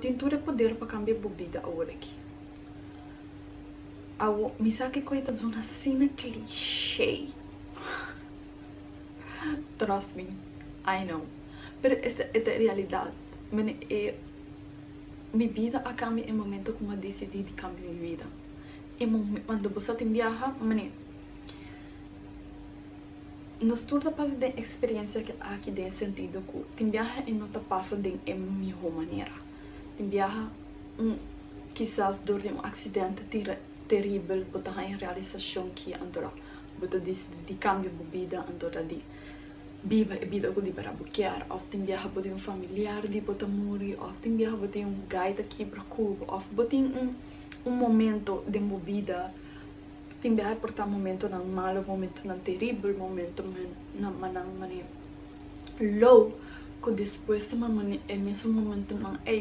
Tem todo poder para cambiar a vida agora aqui. Me sa que coisa zona cena clichê. Trust me, I know. Pero esta é a realidade. Minha vida a cambia em momento como eu decidi de cambiar minha vida. Quando você tem viaja, nós todos passamos de experiência que aqui tem sentido que tem viaja e não passa de melhor maneira. Tem viaja, quizás durante acidente terrível, você tem realização que andora, você decide de cambiar a vida, andora de viva a vida que para buquear, ou tem viaja para familiar de você morrer, ou tem viaja para guide aqui para Cuba, ou você tem momento de vida. Tem viaja por momento não malo, momento não terrível, momento não low, que depois é mesmo momento não é